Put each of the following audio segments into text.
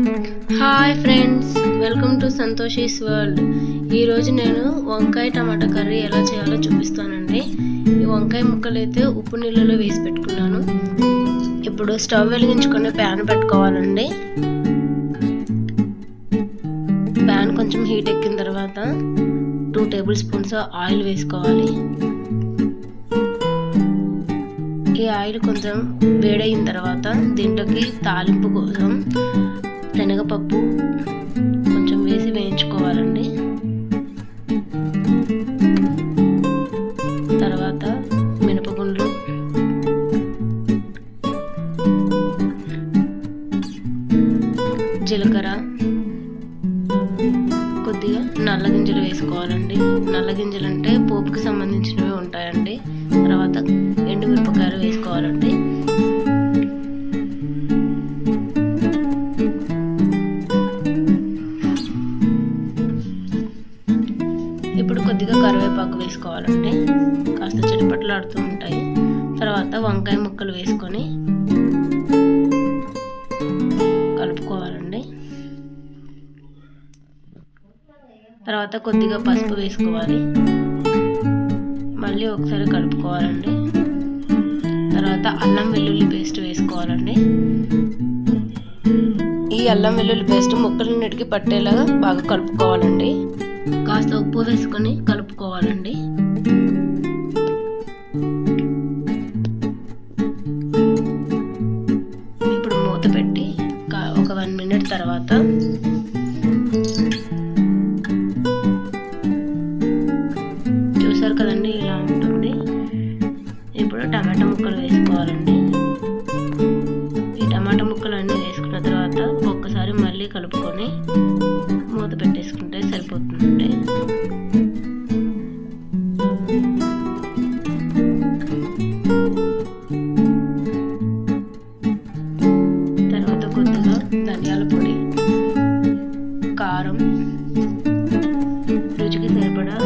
Hi friends, welcome to Santoshi's world. ఈరోజు నేను వంకాయ టమాటా కర్రీ ఎలా చేయాలో చూపిస్తానండి. ఈ వంకాయ ముక్కలు అయితే ఉప్పు నీళ్ళలో వేసి పెట్టుకున్నాను. ఇప్పుడు స్టవ్ వెలిగించుకొని ప్యాన్ పెట్టుకోవాలండి. ప్యాన్ కొంచెం హీట్ ఎక్కిన తర్వాత 2 టేబుల్ స్పూన్స్ ఆయిల్ వేసుకోవాలి. ఈ ఆయిల్ కొంచెం వేడైన తర్వాత దీంట్లోకి తాలింపు కోసం శనగపప్పు కొంచెం వేసి వేయించుకోవాలండి. తర్వాత మినపగుండ్లు, జీలకర్ర, కొద్దిగా నల్ల గింజలు వేసుకోవాలండి. నల్ల గింజలు అంటే పోపుకి సంబంధించినవి ఉంటాయండి. తర్వాత ఎండుమిరపకాయలు వేసుకోవాలండి. ఇప్పుడు కొద్దిగా కరివేపాకు వేసుకోవాలండి. కాస్త చిటపటలాడుతూ ఉంటాయి. తర్వాత వంకాయ ముక్కలు వేసుకొని కలుపుకోవాలండి. తర్వాత కొద్దిగా పసుపు వేసుకోవాలి. మళ్ళీ ఒకసారి కలుపుకోవాలండి. తర్వాత అల్లం వెల్లుల్లి పేస్ట్ వేసుకోవాలండి. ఈ అల్లం వెల్లుల్లి పేస్ట్ ముక్కలన్నిటికీ పట్టేలాగా బాగా కలుపుకోవాలండి. కాస్త ఉప్పు వేసుకొని కలుపుకోవాలండి. ఇప్పుడు మూత పెట్టి ఒక 1 మినిట్ తర్వాత చూసారు కదండి, ఇలా ఉంటుంది. ఇప్పుడు టమాటా ముక్కలు వేసుకోవాలండి. ఈ టమాటా ముక్కలు అన్నీ వేసుకున్న తర్వాత ఒక్కసారి మళ్ళీ కలుపుకొని మూత పెట్టేసుకుంటే సరిపోతుందండి. తర్వాత కొద్దిగా ధనియాల పొడి, కారం, రుచికి సరిపడా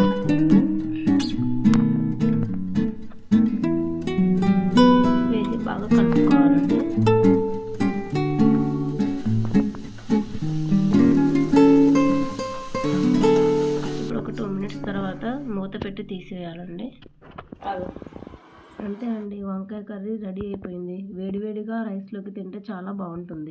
వేసి బాగా కలుపుకోవాలండి. ఇప్పుడు ఒక 2 మినిట్స్ తర్వాత మూత పెట్టి తీసేయాలండి. అంతే అండి, వంకాయ కర్రీ రెడీ అయిపోయింది. వేడివేడిగా రైస్లోకి తింటే చాలా బాగుంటుంది.